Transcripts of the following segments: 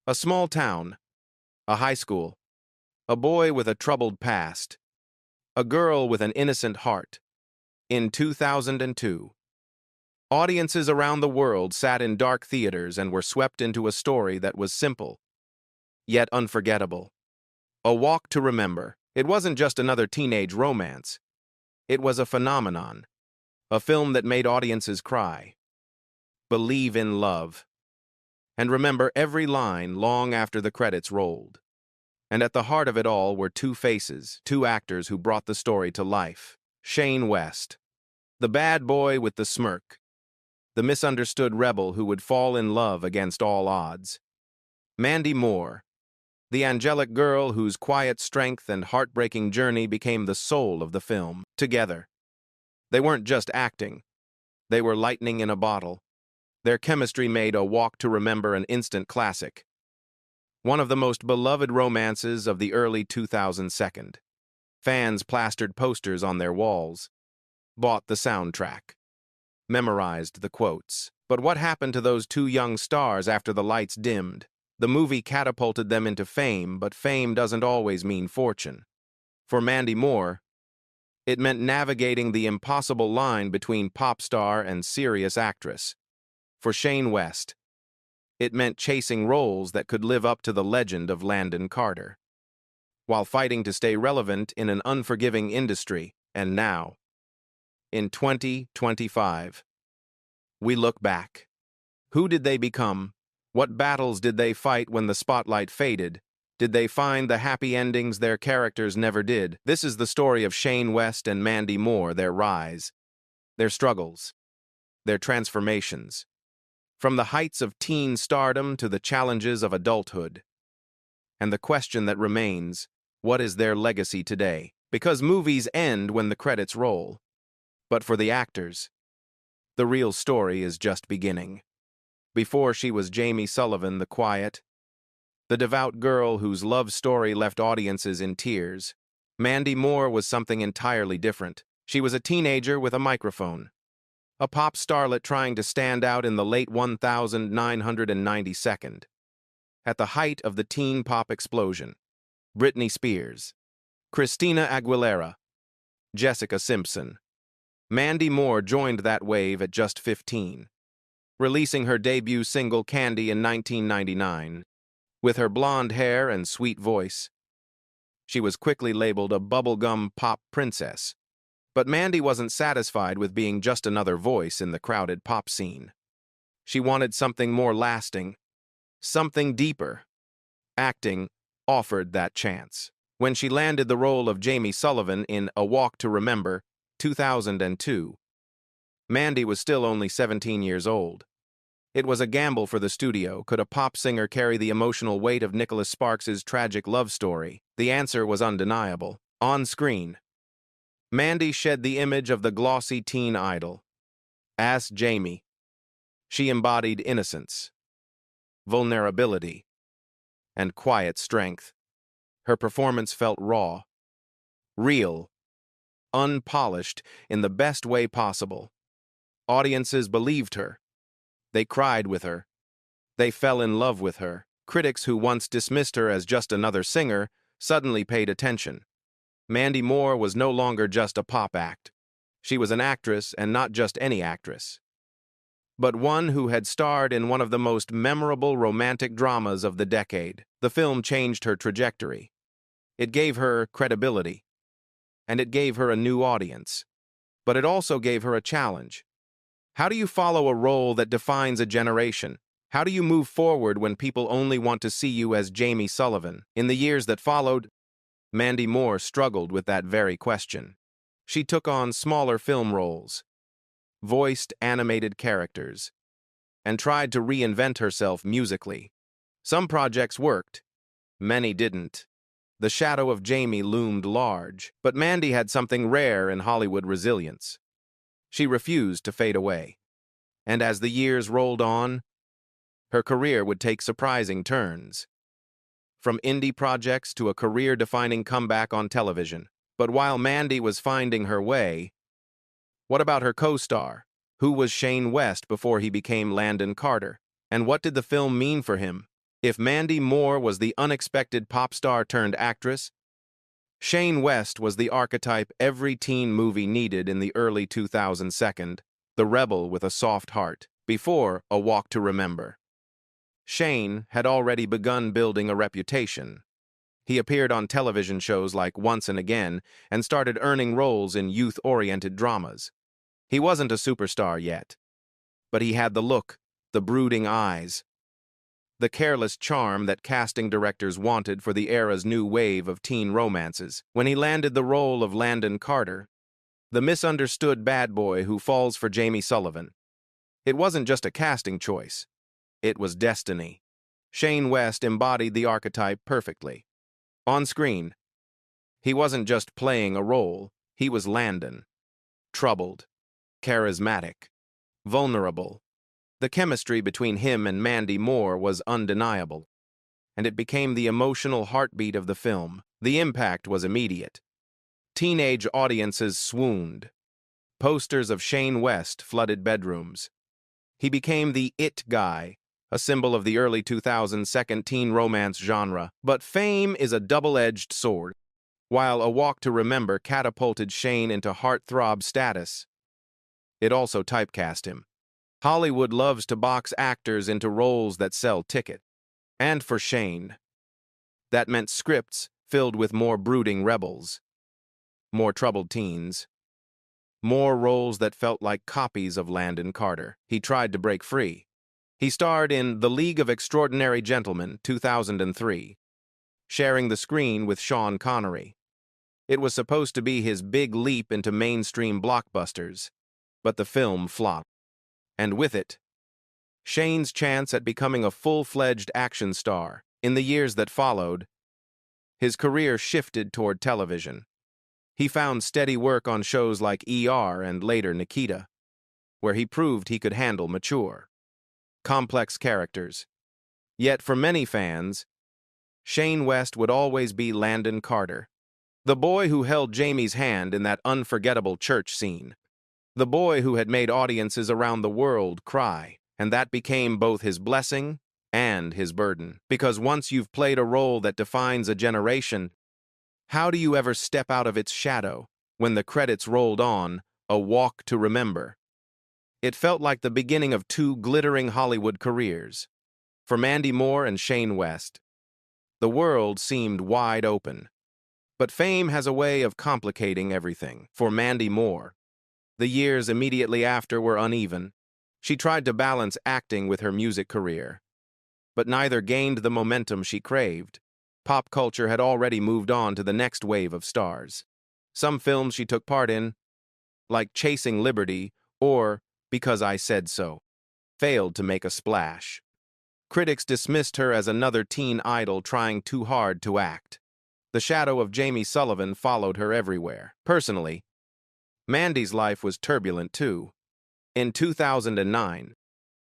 A small town, a high school, a boy with a troubled past, a girl with an innocent heart. In 2002, audiences around the world sat in dark theaters and were swept into a story that was simple, yet unforgettable. A Walk to Remember. It wasn't just another teenage romance. It was a phenomenon, a film that made audiences cry, believe in love, and remember every line long after the credits rolled. And at the heart of it all were two faces, two actors who brought the story to life. Shane West, the bad boy with the smirk, the misunderstood rebel who would fall in love against all odds. Mandy Moore, the angelic girl whose quiet strength and heartbreaking journey became the soul of the film. Together, they weren't just acting, they were lightning in a bottle. Their chemistry made A Walk to Remember an instant classic, one of the most beloved romances of the early 2000s. Fans plastered posters on their walls, bought the soundtrack, memorized the quotes. But what happened to those two young stars after the lights dimmed? The movie catapulted them into fame, but fame doesn't always mean fortune. For Mandy Moore, it meant navigating the impossible line between pop star and serious actress. For Shane West, it meant chasing roles that could live up to the legend of Landon Carter, while fighting to stay relevant in an unforgiving industry. And now, in 2025, we look back. Who did they become? What battles did they fight when the spotlight faded? Did they find the happy endings their characters never did? This is the story of Shane West and Mandy Moore, their rise, their struggles, their transformations. From the heights of teen stardom to the challenges of adulthood. And the question that remains, what is their legacy today? Because movies end when the credits roll. But for the actors, the real story is just beginning. Before she was Jamie Sullivan, the quiet, the devout girl whose love story left audiences in tears, Mandy Moore was something entirely different. She was a teenager with a microphone, a pop starlet trying to stand out in the late 1992. At the height of the teen pop explosion, Britney Spears, Christina Aguilera, Jessica Simpson. Mandy Moore joined that wave at just 15, releasing her debut single Candy in 1999. With her blonde hair and sweet voice, she was quickly labeled a bubblegum pop princess. But Mandy wasn't satisfied with being just another voice in the crowded pop scene. She wanted something more lasting, something deeper. Acting offered that chance. When she landed the role of Jamie Sullivan in A Walk to Remember, 2002, Mandy was still only 17 years old. It was a gamble for the studio. Could a pop singer carry the emotional weight of Nicholas Sparks's tragic love story? The answer was undeniable. On screen, Mandy shed the image of the glossy teen idol. As Jamie, she embodied innocence, vulnerability, and quiet strength. Her performance felt raw, real, unpolished in the best way possible. Audiences believed her. They cried with her. They fell in love with her. Critics who once dismissed her as just another singer suddenly paid attention. Mandy Moore was no longer just a pop act. She was an actress, and not just any actress, but one who had starred in one of the most memorable romantic dramas of the decade. The film changed her trajectory. It gave her credibility, and it gave her a new audience. But it also gave her a challenge. How do you follow a role that defines a generation? How do you move forward when people only want to see you as Jamie Sullivan? In the years that followed, Mandy Moore struggled with that very question. She took on smaller film roles, voiced animated characters, and tried to reinvent herself musically. Some projects worked, many didn't. The shadow of Jamie loomed large, but Mandy had something rare in Hollywood: resilience. She refused to fade away. And as the years rolled on, her career would take surprising turns. From indie projects to a career-defining comeback on television. But while Mandy was finding her way, what about her co-star? Who was Shane West before he became Landon Carter? And what did the film mean for him? If Mandy Moore was the unexpected pop star turned actress, Shane West was the archetype every teen movie needed in the early 2000s, the rebel with a soft heart, before A Walk to Remember. Shane had already begun building a reputation. He appeared on television shows like Once and Again and started earning roles in youth-oriented dramas. He wasn't a superstar yet, but he had the look, the brooding eyes, the careless charm that casting directors wanted for the era's new wave of teen romances. When he landed the role of Landon Carter, the misunderstood bad boy who falls for Jamie Sullivan, it wasn't just a casting choice. It was destiny. Shane West embodied the archetype perfectly. On screen, he wasn't just playing a role, he was Landon. Troubled, charismatic, vulnerable. The chemistry between him and Mandy Moore was undeniable, and it became the emotional heartbeat of the film. The impact was immediate. Teenage audiences swooned. Posters of Shane West flooded bedrooms. He became the it guy, a symbol of the early 2000s second teen romance genre. But fame is a double-edged sword. While A Walk to Remember catapulted Shane into heartthrob status, it also typecast him. Hollywood loves to box actors into roles that sell tickets. And for Shane, that meant scripts filled with more brooding rebels, more troubled teens, more roles that felt like copies of Landon Carter. He tried to break free. He starred in The League of Extraordinary Gentlemen, 2003, sharing the screen with Sean Connery. It was supposed to be his big leap into mainstream blockbusters, but the film flopped. And with it, Shane's chance at becoming a full-fledged action star. In the years that followed, his career shifted toward television. He found steady work on shows like ER and later Nikita, where he proved he could handle mature, complex characters. Yet for many fans, Shane West would always be Landon Carter, the boy who held Jamie's hand in that unforgettable church scene. The boy who had made audiences around the world cry, and that became both his blessing and his burden. Because once you've played a role that defines a generation, how do you ever step out of its shadow? When the credits rolled on, A Walk to Remember, it felt like the beginning of two glittering Hollywood careers. For Mandy Moore and Shane West, the world seemed wide open. But fame has a way of complicating everything. For Mandy Moore, the years immediately after were uneven. She tried to balance acting with her music career, but neither gained the momentum she craved. Pop culture had already moved on to the next wave of stars. Some films she took part in, like Chasing Liberty or Because I Said So, failed to make a splash. Critics dismissed her as another teen idol trying too hard to act. The shadow of Jamie Sullivan followed her everywhere. Personally, Mandy's life was turbulent too. In 2009,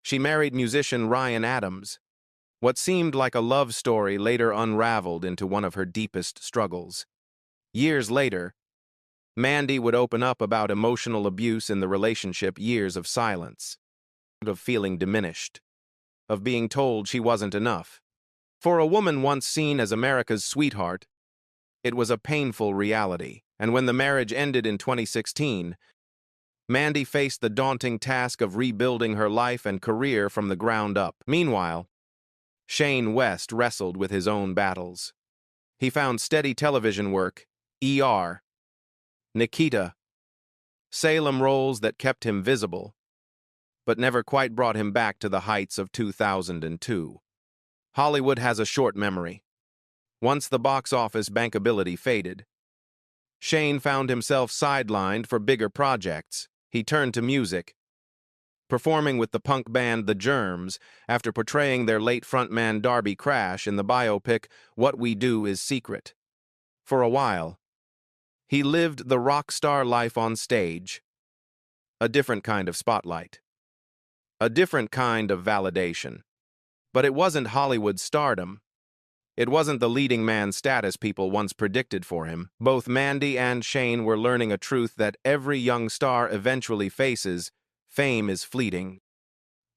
she married musician Ryan Adams. What seemed like a love story later unraveled into one of her deepest struggles. Years later, Mandy would open up about emotional abuse in the relationship, years of silence, of feeling diminished, of being told she wasn't enough. For a woman once seen as America's sweetheart, it was a painful reality. And when the marriage ended in 2016, Mandy faced the daunting task of rebuilding her life and career from the ground up. Meanwhile, Shane West wrestled with his own battles. He found steady television work, ER, Nikita, Salem roles that kept him visible, but never quite brought him back to the heights of 2002. Hollywood has a short memory. Once the box office bankability faded, Shane found himself sidelined for bigger projects. He turned to music, performing with the punk band The Germs after portraying their late frontman Darby Crash in the biopic What We Do Is Secret. For a while, he lived the rock star life on stage, a different kind of spotlight, a different kind of validation. But it wasn't Hollywood stardom. It wasn't the leading man status people once predicted for him. Both Mandy and Shane were learning a truth that every young star eventually faces: fame is fleeting.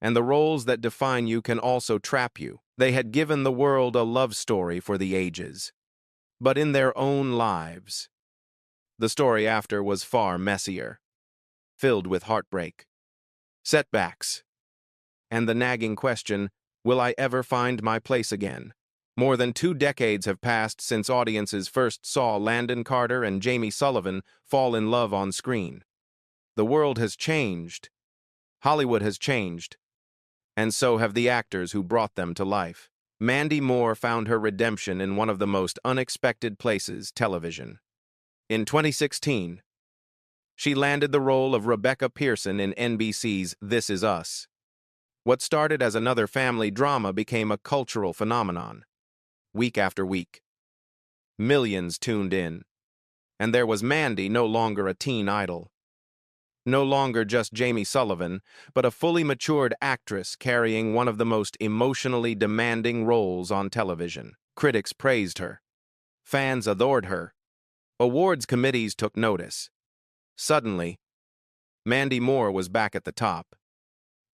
And the roles that define you can also trap you. They had given the world a love story for the ages. But in their own lives, the story after was far messier, filled with heartbreak, setbacks, and the nagging question, will I ever find my place again? More than 2 decades have passed since audiences first saw Landon Carter and Jamie Sullivan fall in love on screen. The world has changed, Hollywood has changed, and so have the actors who brought them to life. Mandy Moore found her redemption in one of the most unexpected places, television. In 2016, she landed the role of Rebecca Pearson in NBC's This Is Us. What started as another family drama became a cultural phenomenon. Week after week, millions tuned in, and there was Mandy, no longer a teen idol. No longer just Jamie Sullivan, but a fully matured actress carrying one of the most emotionally demanding roles on television. Critics praised her. Fans adored her. Awards committees took notice. Suddenly, Mandy Moore was back at the top,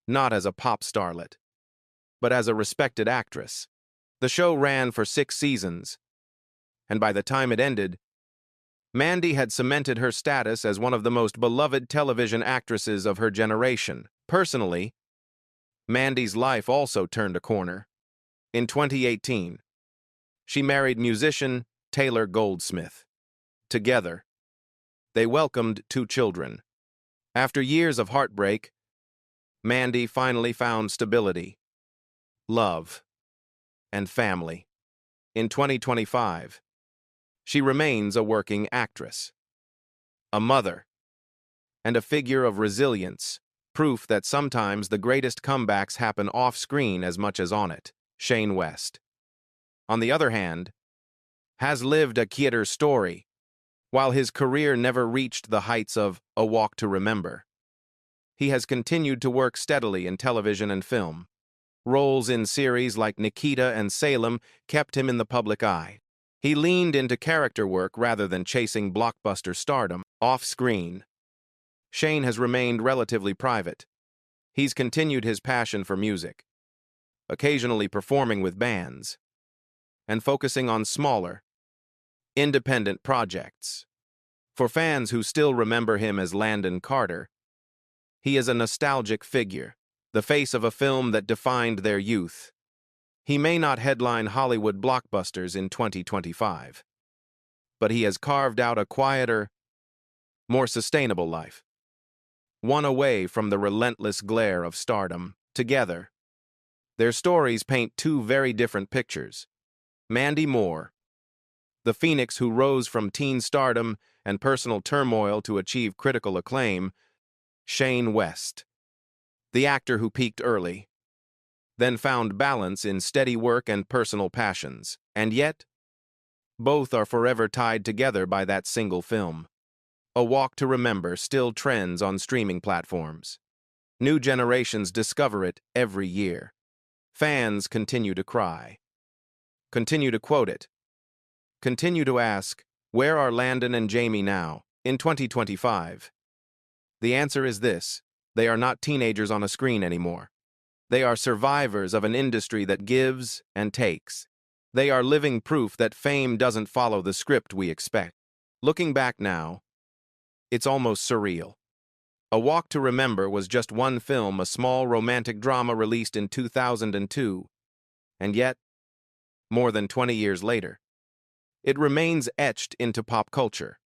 not as a pop starlet, but as a respected actress. The show ran for 6 seasons, and by the time it ended, Mandy had cemented her status as one of the most beloved television actresses of her generation. Personally, Mandy's life also turned a corner. In 2018, she married musician Taylor Goldsmith. Together, they welcomed 2 children. After years of heartbreak, Mandy finally found stability, love, and family. In 2025, she remains a working actress, a mother, and a figure of resilience, proof that sometimes the greatest comebacks happen off-screen as much as on it. Shane West, on the other hand, has lived a quieter story. While his career never reached the heights of A Walk to Remember, he has continued to work steadily in television and film. Roles in series like Nikita and Salem kept him in the public eye. He leaned into character work rather than chasing blockbuster stardom. Off-screen, Shane has remained relatively private. He's continued his passion for music, occasionally performing with bands, and focusing on smaller, independent projects. For fans who still remember him as Landon Carter, he is a nostalgic figure, the face of a film that defined their youth. He may not headline Hollywood blockbusters in 2025, but he has carved out a quieter, more sustainable life, one away from the relentless glare of stardom. Together, their stories paint 2 very different pictures. Mandy Moore, the phoenix who rose from teen stardom and personal turmoil to achieve critical acclaim. Shane West, the actor who peaked early, then found balance in steady work and personal passions. And yet, both are forever tied together by that single film. A Walk to Remember still trends on streaming platforms. New generations discover it every year. Fans continue to cry, continue to quote it, continue to ask, where are Landon and Jamie now, in 2025? The answer is this: they are not teenagers on a screen anymore. They are survivors of an industry that gives and takes. They are living proof that fame doesn't follow the script we expect. Looking back now, it's almost surreal. A Walk to Remember was just one film, a small romantic drama released in 2002, and yet, more than 20 years later, it remains etched into pop culture.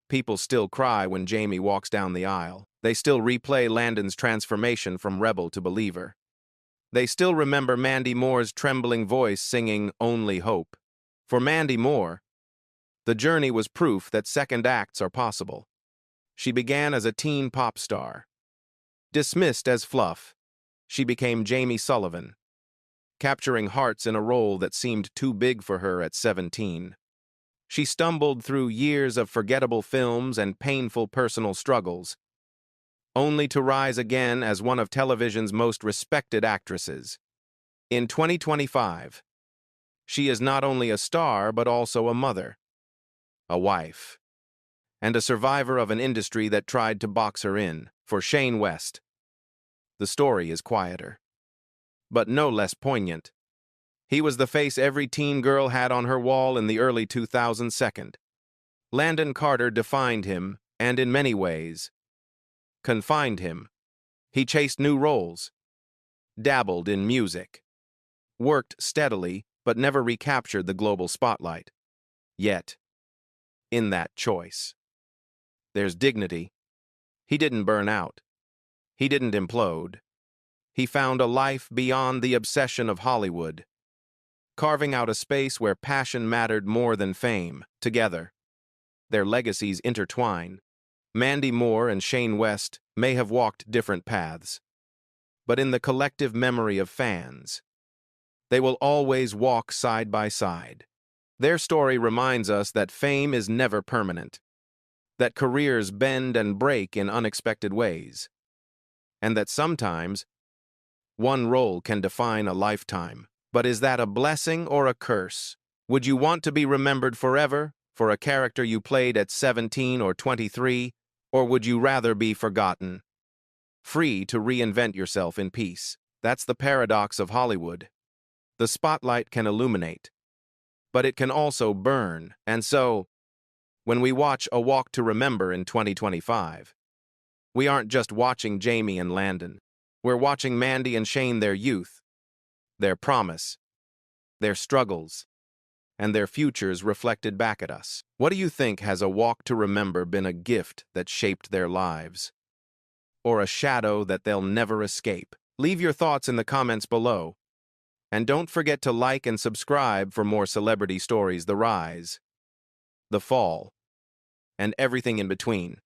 People still cry when Jamie walks down the aisle. They still replay Landon's transformation from rebel to believer. They still remember Mandy Moore's trembling voice singing Only Hope. For Mandy Moore, the journey was proof that second acts are possible. She began as a teen pop star. Dismissed as fluff, she became Jamie Sullivan, capturing hearts in a role that seemed too big for her at 17. She stumbled through years of forgettable films and painful personal struggles, only to rise again as one of television's most respected actresses. In 2025, she is not only a star but also a mother, a wife, and a survivor of an industry that tried to box her in. For Shane West, The story is quieter, but no less poignant. He was the face every teen girl had on her wall in the early 2000s. Landon Carter defined him, and in many ways, confined him. He chased new roles, dabbled in music, worked steadily, but never recaptured the global spotlight. Yet, in that choice, there's dignity. He didn't burn out. He didn't implode. He found a life beyond the obsession of Hollywood, carving out a space where passion mattered more than fame. Together, their legacies intertwine. Mandy Moore and Shane West may have walked different paths, but in the collective memory of fans, they will always walk side by side. Their story reminds us that fame is never permanent, that careers bend and break in unexpected ways, and that sometimes one role can define a lifetime. But is that a blessing or a curse? Would you want to be remembered forever for a character you played at 17 or 23, or would you rather be forgotten, free to reinvent yourself in peace? That's the paradox of Hollywood. The spotlight can illuminate, but it can also burn. And so, when we watch A Walk to Remember in 2025, we aren't just watching Jamie and Landon. We're watching Mandy and Shane, their youth, their promise, their struggles, and their futures reflected back at us. What do you think? Has A Walk to Remember been a gift that shaped their lives, or a shadow that they'll never escape? Leave your thoughts in the comments below. And don't forget to like and subscribe for more celebrity stories, the rise, the fall, and everything in between.